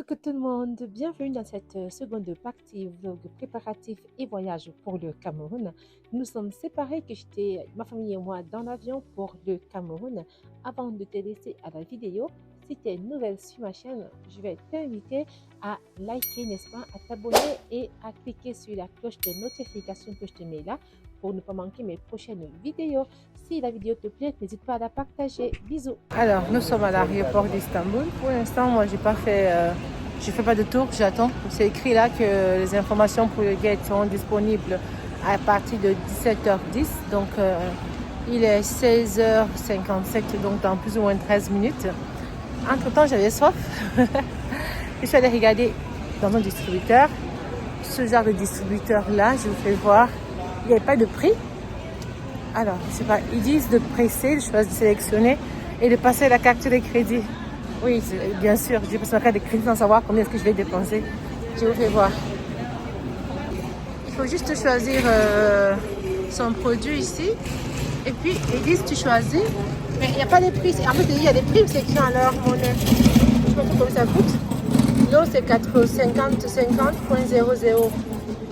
coucou tout le monde, bienvenue dans cette seconde partie vlog préparatif et voyage pour le Cameroun. Nous sommes séparés, que j'étais, ma famille et moi, dans l'avion pour le Cameroun. Avant de te laisser à la vidéo, si tu es nouvelle sur ma chaîne, je vais t'inviter à liker, n'est-ce pas, à t'abonner et à cliquer sur la cloche de notification que je te mets là pour ne pas manquer mes prochaines vidéos. Si la vidéo te plaît, n'hésite pas à la partager. Bisous. Alors, nous sommes à l'aéroport d'Istanbul. Pour l'instant, moi, je fais pas de tour, j'attends. C'est écrit là que les informations pour le gate sont disponibles à partir de 17h10. Donc, il est 16h57, donc dans plus ou moins 13 minutes. Entre-temps, j'avais soif. Je suis allée regarder dans un distributeur. Ce genre de distributeur-là, je vous fais voir, il n'y avait pas de prix. Alors, je sais pas, ils disent de presser, je choisis de sélectionner et de passer la carte de crédit. Oui, bien sûr, je passe ma carte de crédit sans savoir combien est-ce que je vais dépenser. Je vous fais voir. Il faut juste choisir son produit ici. Et puis, ils disent tu choisis, mais il n'y a pas de prix. En fait, il y a des prix, c'est écrit dans leur monnaie. Je ne sais pas combien ça coûte. L'eau, c'est 50,00.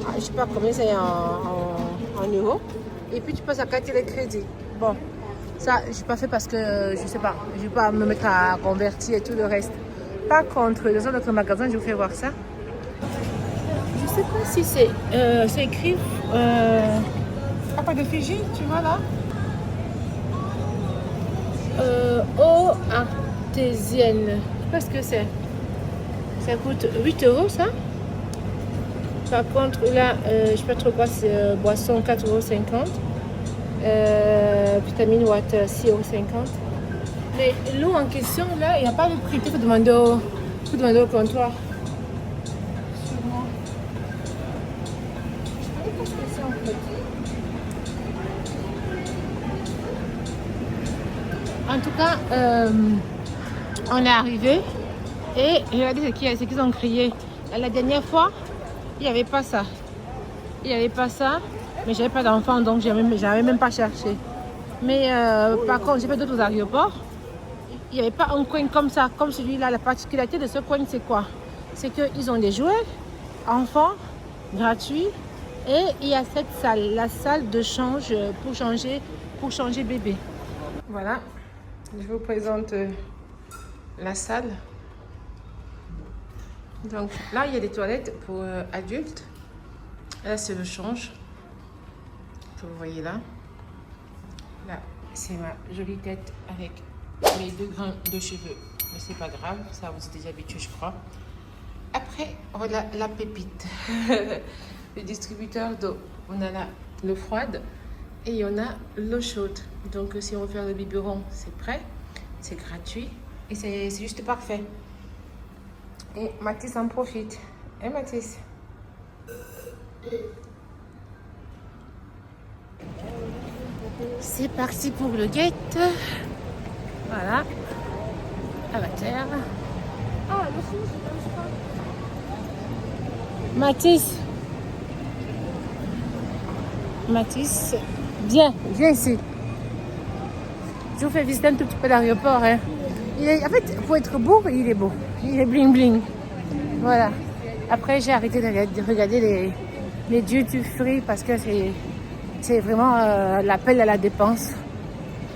Ah, je ne sais pas combien c'est en euros. Et puis tu passes à carte de crédit. Bon, ça, je n'ai pas fait parce que je ne sais pas. Je ne vais pas me mettre à convertir et tout le reste. Par contre, dans un autre magasin, je vous fais voir ça. Je ne sais pas si c'est écrit. Pas de Fiji, tu vois là. Eau artésienne. Je ne sais pas ce que c'est. Ça coûte 8 € ça. Par contre, là, je ne sais pas trop quoi, c'est boisson 4,50 €. Vitamine water 6,50 €. Mais l'eau en question, là, il n'y a pas de prix. Il faut demander au comptoir. Sûrement. Je ne sais pas ce que c'est en fait. En tout cas, on est arrivé et regardez ce qu'ils ont crié. La dernière fois, il n'y avait pas ça. Mais j'avais pas d'enfant, donc j'avais même pas cherché. Mais par contre, j'ai fait d'autres aéroports. Il n'y avait pas un coin comme ça, comme celui-là. La particularité de ce coin, c'est quoi? C'est qu'ils ont des jouets enfants gratuits. Et il y a cette salle, la salle de change pour changer bébé. Voilà, je vous présente la salle. Donc là, il y a des toilettes pour adultes. Là, c'est le change que vous voyez là. Là, c'est ma jolie tête avec mes 2 grains de cheveux. Mais c'est pas grave, ça vous êtes déjà habitué, je crois. Après, voilà la pépite. Le distributeur d'eau. On a là l'eau froide et on a l'eau chaude. Donc, si on veut faire le biberon, c'est prêt. C'est gratuit et c'est juste parfait. Et Mathis en profite. Et Mathis. C'est parti pour le gate. Voilà. À la terre. Ah, le fou, je pas. Mathis, viens ici. Je vous fais visiter un tout petit peu l'aéroport. Hein. En fait, pour être beau, il est beau. Il est bling bling. Voilà. Après, j'ai arrêté de regarder les duty free parce que c'est vraiment l'appel à la dépense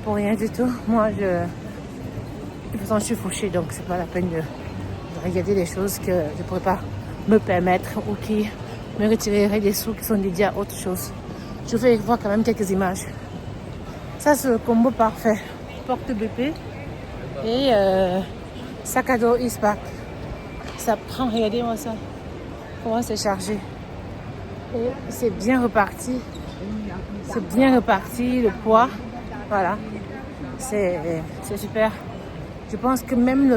pour rien du tout. Moi, de toute façon, je suis fauchée, donc c'est pas la peine de regarder des choses que je ne pourrais pas me permettre ou qui me retireraient des sous qui sont dédiés à autre chose. Je vais voir quand même quelques images. Ça, c'est le combo parfait. Porte-bébé et sac à dos Eastpak. Ça prend, regardez-moi ça. Comment c'est chargé. Et c'est bien reparti. Le poids. Voilà. C'est super. Je pense que même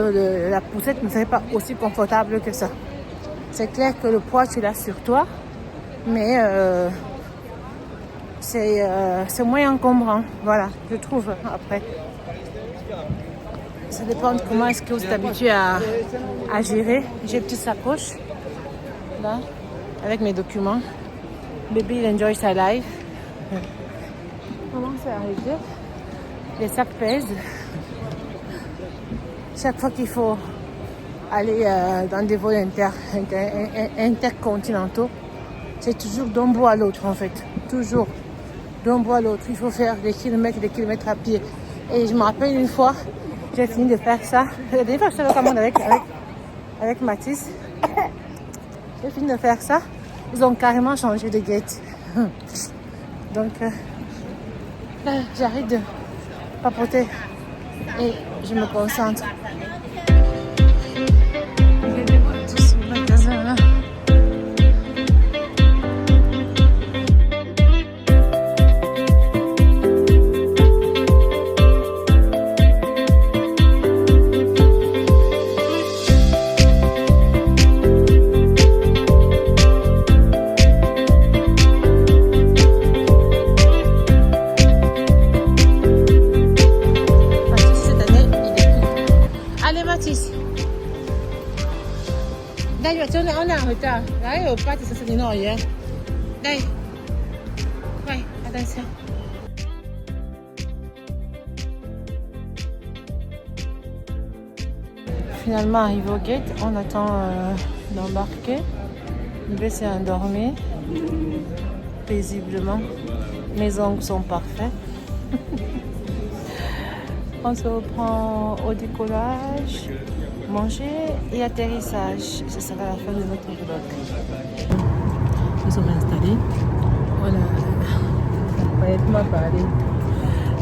la poussette ne serait pas aussi confortable que ça. C'est clair que le poids, tu l'as sur toi. Mais c'est moins encombrant. Voilà, je trouve après. Ça dépend de comment est-ce que vous êtes habitué à gérer. J'ai une petite sacoche. Là, avec mes documents. Baby, il enjoy sa life. Comment c'est arrivé? Les sacs pèsent. Chaque fois qu'il faut aller dans des vols intercontinentaux, c'est toujours d'un bout à l'autre en fait. Toujours d'un bout à l'autre. Il faut faire des kilomètres à pied. Et je me rappelle une fois, j'ai fini de faire ça. La dernière fois que je suis allée au Cameroun avec Mathis, j'ai fini de faire ça. Ils ont carrément changé de gate. Donc, là, j'arrête de papoter et je me concentre. Regardez-moi tout ce magasin là. On est en retard. Là, au pas, ça c'est non hier. Là, ouais, attention. Finalement, arrivé au gate, on attend d'embarquer. Bébé s'est endormi paisiblement. Mes ongles sont parfaits. On se reprend au décollage, manger et atterrissage. Ce sera la fin de notre vlog. Nous sommes installés. Honnêtement parlé,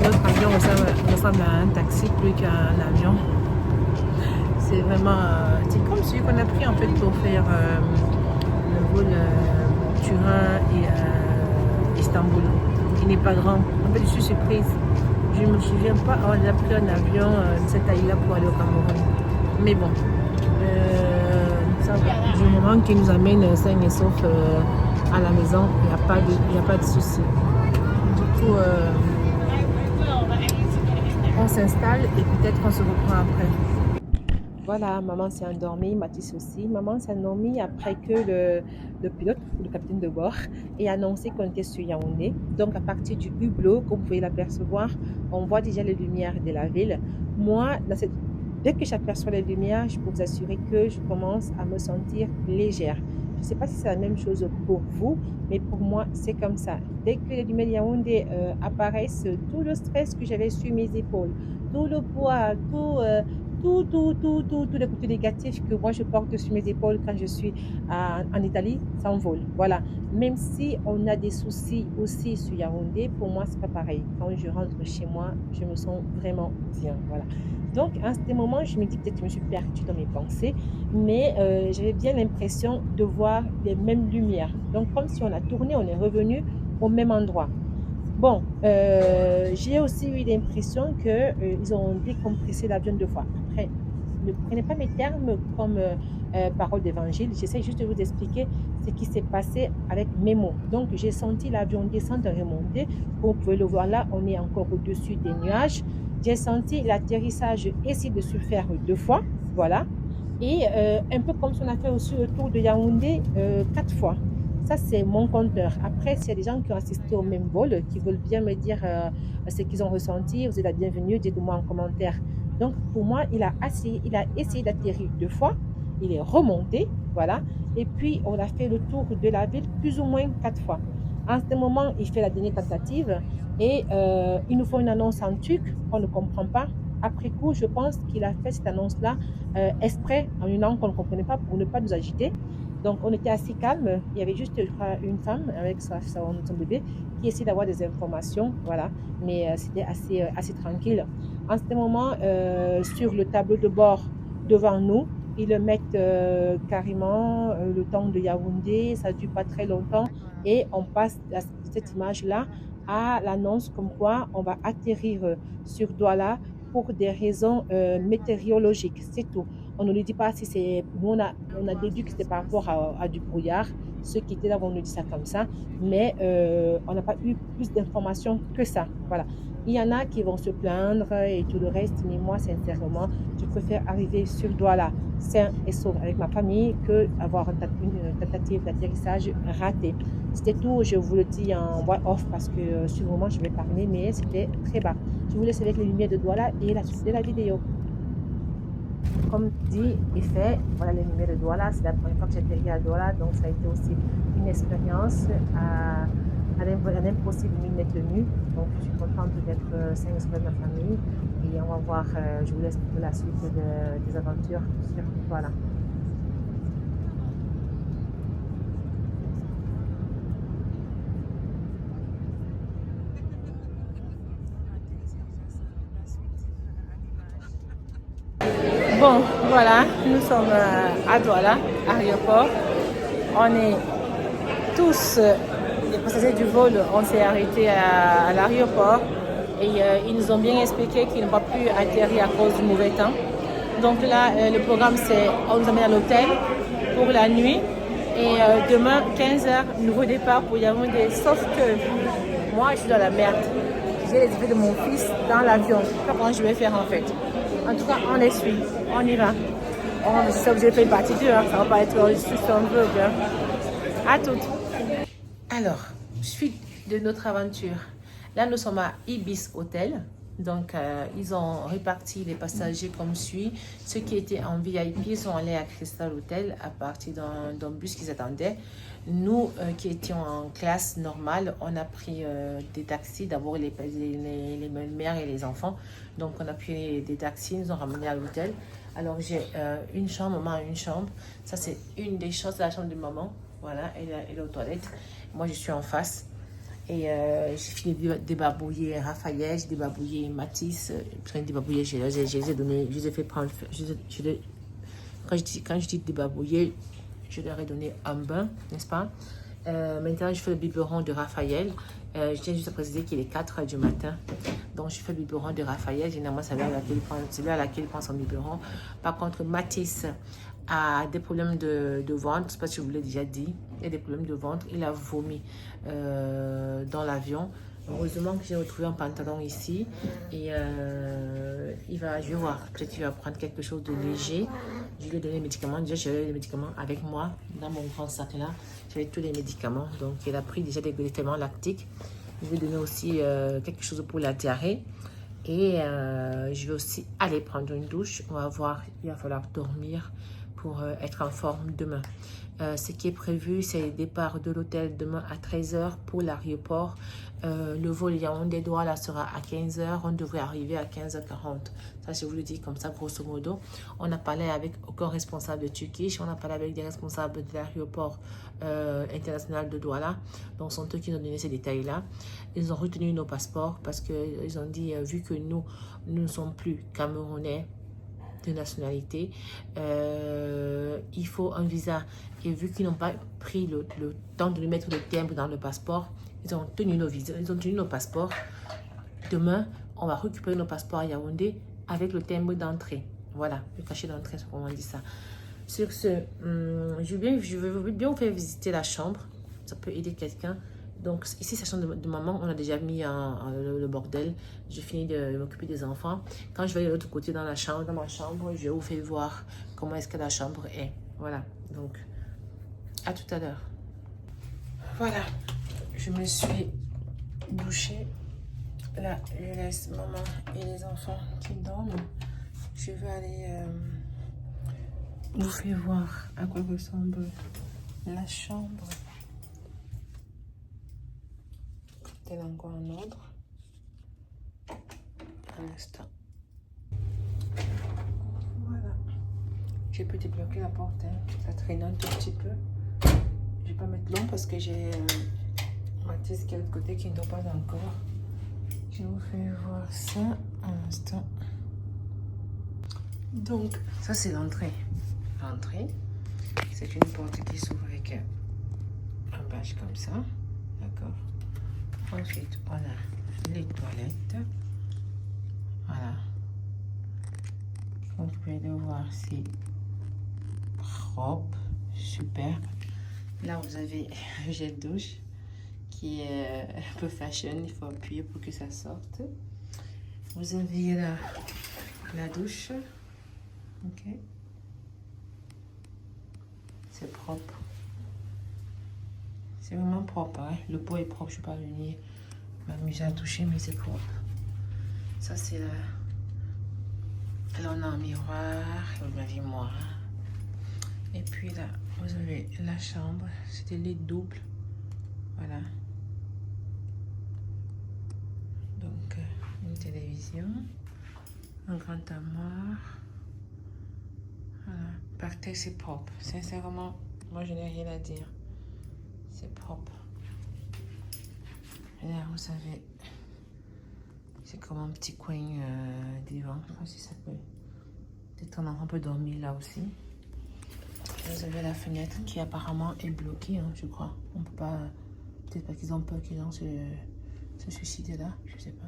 notre avion ressemble à un taxi plus qu'à un avion. C'est vraiment, c'est comme celui qu'on a pris en fait pour faire le vol Turin et Istanbul. Il n'est pas grand. En fait, je suis surprise. Je ne me souviens pas, on a pris un avion de cette taille-là pour aller au Cameroun. Mais bon, ça va. Du moment qu'il nous amène sain et sauf à la maison, il n'y a pas de souci. Du coup, on s'installe et peut-être qu'on se reprend après. Voilà, maman s'est endormie, Mathis aussi. Maman s'est endormie après que le pilote, le capitaine de bord, ait annoncé qu'on était sur Yaoundé. Donc, à partir du hublot, comme vous pouvez l'apercevoir, on voit déjà les lumières de la ville. Moi, dès que j'aperçois les lumières, je peux vous assurer que je commence à me sentir légère. Je ne sais pas si c'est la même chose pour vous, mais pour moi, c'est comme ça. Dès que les lumières de Yaoundé apparaissent, tout le stress que j'avais sur mes épaules, tout le poids, tous les côtés négatifs que moi je porte sur mes épaules quand je suis en Italie s'envolent. Voilà. Même si on a des soucis aussi sur Yaoundé, pour moi, c'est pas pareil. Quand je rentre chez moi, je me sens vraiment bien. Voilà. Donc, à ce moment, je me dis peut-être que je me suis perdue dans mes pensées, mais j'avais bien l'impression de voir les mêmes lumières. Donc, comme si on a tourné, on est revenu au même endroit. Bon, j'ai aussi eu l'impression qu'ils ont décompressé l'avion 2 fois. Après, ne prenez pas mes termes comme parole d'évangile. J'essaie juste de vous expliquer ce qui s'est passé avec mes mots. Donc, j'ai senti l'avion descendre et remonter. Comme vous pouvez le voir là, on est encore au-dessus des nuages. J'ai senti l'atterrissage essayer de se faire 2 fois. Voilà. Et un peu comme si on a fait aussi le tour de Yaoundé 4 fois. Ça, c'est mon compteur. Après, s'il y a des gens qui ont assisté au même vol, qui veulent bien me dire ce qu'ils ont ressenti, vous êtes la bienvenue, dites-moi en commentaire. Donc, pour moi, il a essayé d'atterrir 2 fois. Il est remonté, voilà. Et puis, on a fait le tour de la ville plus ou moins 4 fois. En ce moment, il fait la dernière tentative et il nous faut une annonce en turc qu'on ne comprend pas. Après coup, je pense qu'il a fait cette annonce-là exprès en une langue qu'on ne comprenait pas pour ne pas nous agiter. Donc, on était assez calme. Il y avait juste, je crois, une femme avec son bébé qui essayait d'avoir des informations. Voilà. Mais c'était assez tranquille. En ce moment, sur le tableau de bord devant nous, ils le mettent carrément le temps de Yaoundé. Ça ne dure pas très longtemps. Et on passe à cette image-là à l'annonce comme quoi on va atterrir sur Douala pour des raisons météorologiques. C'est tout. On ne nous dit pas si c'est... Nous, on a déduit que c'était par rapport à du brouillard. Ceux qui étaient là vont nous dire ça comme ça. Mais on n'a pas eu plus d'informations que ça. Voilà. Il y en a qui vont se plaindre et tout le reste. Mais moi, sincèrement, je préfère arriver sur Douala sain et sauf avec ma famille que avoir une tentative d'atterrissage ratée. C'était tout. Je vous le dis en voix off parce que sur le moment, je vais parler, mais c'était très bas. Je vous laisse avec les lumières de Douala et la suite de la vidéo. Comme dit et fait, voilà les numéros de Douala. C'est la première fois que j'atterris à Douala, donc ça a été aussi une expérience à l'impossible mais tenue. Donc je suis contente d'être 5 de ma famille et on va voir, je vous laisse pour la suite des aventures sur Douala. Bon, voilà, nous sommes à Douala, aéroport. On est tous, les passagers du vol, on s'est arrêtés à l'aéroport et ils nous ont bien expliqué qu'ils n'ont pas pu atterrir à cause du mauvais temps. Donc là, le programme, c'est on nous amène à l'hôtel pour la nuit et demain, 15h, nouveau départ pour Yaoundé. Sauf que moi, je suis dans la merde. J'ai les effets de mon fils dans l'avion. Je ne sais pas comment je vais faire en fait. En tout cas, on les suit. On y va. On sait que j'ai fait une partie 2, hein. Ça va pas être juste un vlog. Hein. À toutes. Alors, suite de notre aventure. Là, nous sommes à Ibis Hotel. Donc, ils ont réparti les passagers comme suit. Ceux qui étaient en VIP sont allés à Crystal Hotel à partir d'un bus qu'ils attendaient. Nous, qui étions en classe normale, on a pris des taxis. D'abord, les mères et les enfants. Donc, on a pris des taxis, ils nous ont ramenés à l'hôtel. Alors, j'ai une chambre, maman a une chambre. Ça, c'est une des choses de la chambre de maman. Voilà, elle est aux toilettes. Moi, je suis en face. Et j'ai fini de débarbouiller Raphaël, j'ai débarbouillé Mathis, j'ai débarbouillé, je les ai donné, je les ai fait prendre, quand je dis débarbouiller, je leur ai donné un bain, n'est-ce pas? Maintenant, je fais le biberon de Raphaël. Je tiens juste à préciser qu'il est 4 h du matin. Donc, je fais le biberon de Raphaël. Généralement, c'est là à laquelle il prend son biberon. Par contre, Mathis a des problèmes de ventre. Je ne sais pas si je vous l'ai déjà dit. Il a des problèmes de ventre. Il a vomi dans l'avion. Heureusement que j'ai retrouvé un pantalon ici. Et je vais voir. Peut-être qu'il va prendre quelque chose de léger. Je lui ai donné les médicaments. Déjà, j'avais les médicaments avec moi dans mon grand sac là. J'avais tous les médicaments. Donc, il a pris déjà des médicaments lactiques. Je lui ai donné aussi quelque chose pour la diarrhée. Et je vais aussi aller prendre une douche. On va voir. Il va falloir dormir pour être en forme demain. Ce qui est prévu, c'est le départ de l'hôtel demain à 13 h pour l'aéroport. Le vol Yaoundé-Douala sera à 15 h. On devrait arriver à 15h40. Ça, je vous le dis comme ça, grosso modo. On a parlé avec aucun responsable de Turquie. On a parlé avec des responsables de l'aéroport international de Douala. Donc, ce sont eux qui nous ont donné ces détails-là. Ils ont retenu nos passeports parce qu'ils ont dit, vu que nous ne sommes plus camerounais de nationalité, il faut un visa. Et vu qu'ils n'ont pas pris le temps de lui mettre le timbre dans le passeport, ils ont tenu nos visas, ils ont tenu nos passeports. Demain, on va récupérer nos passeports à Yaoundé avec le timbre d'entrée. Voilà, le cachet d'entrée, c'est comment on dit ça. Sur ce, je veux bien vous faire visiter la chambre. Ça peut aider quelqu'un. Donc ici, c'est la chambre de maman. On a déjà mis le bordel. J'ai fini de m'occuper des enfants. Quand je vais de l'autre côté dans ma chambre, je vous fais voir comment est-ce que la chambre est. Voilà, donc à tout à l'heure. Voilà, je me suis douchée. Là, je laisse maman et les enfants qui dorment. Je vais aller vous faire voir à quoi ressemble la chambre. Elle est encore en ordre. Un instant. Voilà. Je peux débloquer la porte. Hein. Ça traîne un tout petit peu. Je vais pas mettre long parce que j'ai Mathis qui est de l'autre côté qui ne dort pas encore. Je vous fais voir ça un instant. Donc, ça c'est l'entrée. L'entrée, c'est une porte qui s'ouvre avec un badge comme ça. D'accord. Ensuite, on a les toilettes. Voilà. Comme vous pouvez le voir, c'est propre, super. Là, vous avez le gel douche qui est un peu fashion. Il faut appuyer pour que ça sorte. Vous avez là la douche. Ok. C'est propre. C'est vraiment propre. Hein? Le pot est propre. Je ne vais pas venir m'amuser à toucher, mais c'est propre. Ça, c'est la Là, on a un miroir, ma vie, moi. Et puis là, vous avez la chambre. C'était lit double. Voilà. Donc, une télévision. Un grand armoire. Voilà. Par terre, c'est propre. Sincèrement, moi, je n'ai rien à dire. C'est propre. Et là, vous avez... C'est comme un petit coin divan. Je sais pas si ça peut... Peut-être un enfant peut dormir là aussi. Vous avez la fenêtre qui apparemment est bloquée, hein, je crois. On peut pas... Peut-être parce qu'ils ont peur qu'ils ont se suicider là, je sais pas.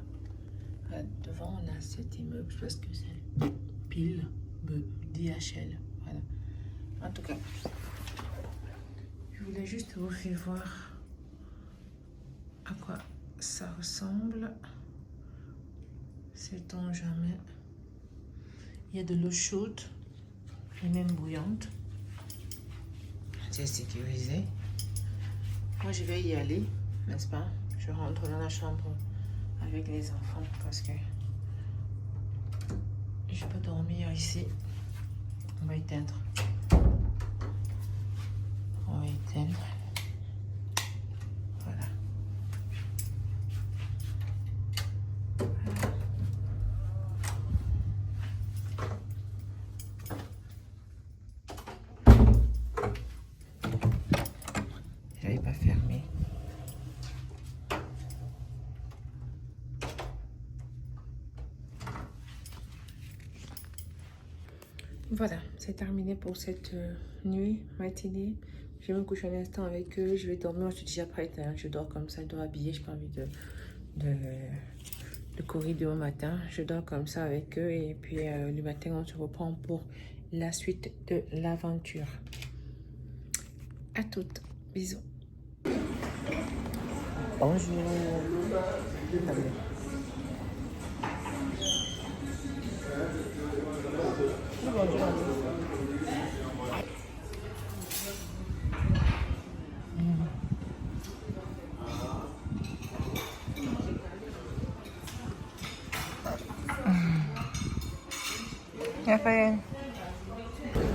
Devant, on a cet immeuble, je pense que c'est pile DHL. Voilà. En tout cas, je voulais juste vous faire voir à quoi ça ressemble. Sait-on jamais. Il y a de l'eau chaude et même bouillante. C'est sécurisé. Moi, je vais y aller, n'est-ce pas? Je rentre dans la chambre avec les enfants parce que je peux dormir ici. On va éteindre. On va éteindre. Voilà. J'avais pas fermé. Voilà, c'est terminé pour cette nuit, matinée. Je vais me coucher un instant avec eux, je vais dormir, je suis déjà prête, hein. Je dors comme ça, je dors habillée, je n'ai pas envie de courir demain matin. Je dors comme ça avec eux et puis le matin, on se reprend pour la suite de l'aventure. À toutes, bisous. Bonjour.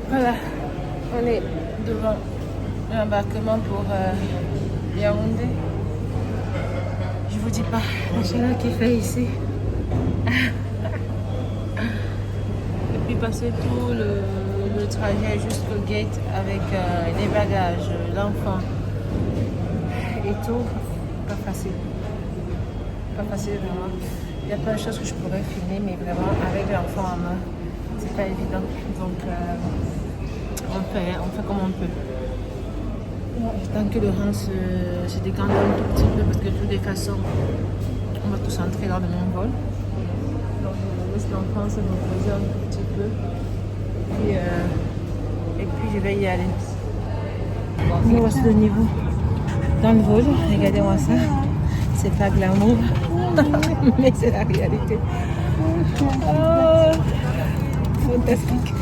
Voilà, on est devant l'embarquement pour Yaoundé. Je vous dis pas la chaleur qu'il fait ici. Et puis passer tout le trajet jusqu'au gate avec les bagages, l'enfant et tout, pas facile. Pas facile vraiment. Il y a plein de choses que je pourrais filmer, mais vraiment avec l'enfant en main, c'est pas évident. Donc on fait comme on peut. Tant que le rang se décante un tout petit peu, parce que de toutes les façons, on va tous entrer dans le même vol. Donc je laisse l'enfant se reposer un tout petit peu. Et puis je vais y aller. Voici le niveau dans le vol. Regardez-moi ça. C'est pas glamour, mais c'est la réalité. Oh, fantastique.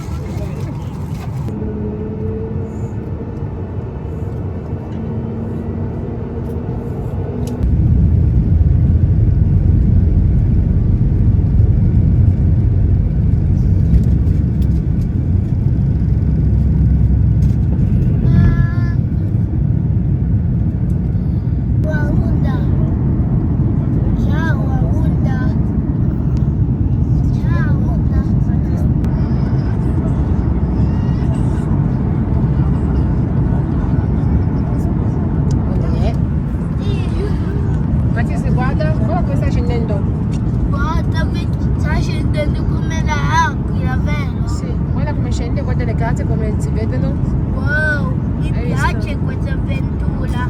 Come si vedono? Wow, mi piace questa avventura.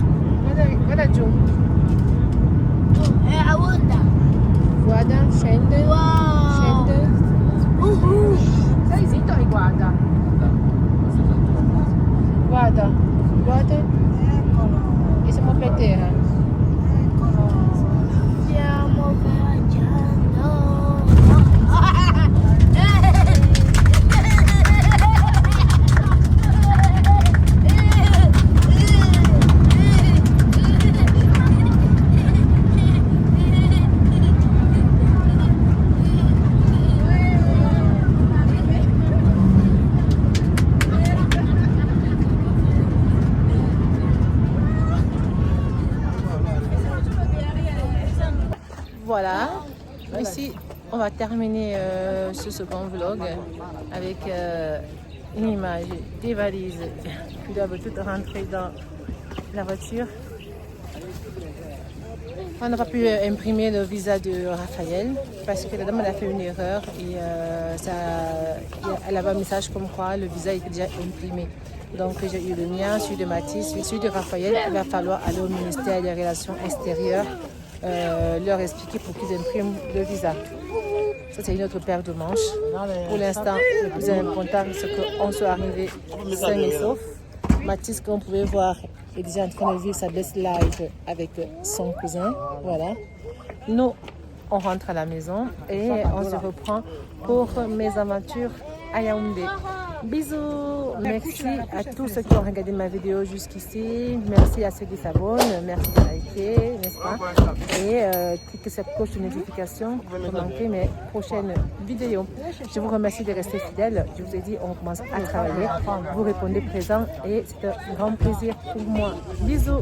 Guarda giù. È a onda. Guarda, scende. Wow. Scende. Stai zitto e guarda. Guarda, guarda. E siamo per terra. Stiamo viaggiando. voilà. Ici, on va terminer ce second vlog avec une image des valises qui doivent toutes rentrer dans la voiture. On n'a pas pu imprimer le visa de Raphaël parce que la dame elle a fait une erreur et elle avait un message comme quoi le visa était déjà imprimé. Donc j'ai eu le mien, celui de Mathis, celui de Raphaël. Il va falloir aller au ministère des Relations extérieures, leur expliquer pour qu'ils impriment le visa. Ça c'est une autre paire de manches. Pour l'instant, le plus important c'est qu'on soit arrivé sain et sauf. Mathis, comme vous pouvez voir, est déjà en train de vivre sa best life avec son cousin. Voilà. Nous, on rentre à la maison et on se reprend pour mes aventures à Yaoundé. Bisous! Merci à tous ceux qui ont regardé ma vidéo jusqu'ici. Merci à ceux qui s'abonnent. Merci de liker, n'est-ce pas? Et cliquez cette cloche de notification pour ne manquer mes prochaines vidéos. Je vous remercie de rester fidèles. Je vous ai dit, on commence à travailler. Vous répondez présent et c'est un grand plaisir pour moi. Bisous!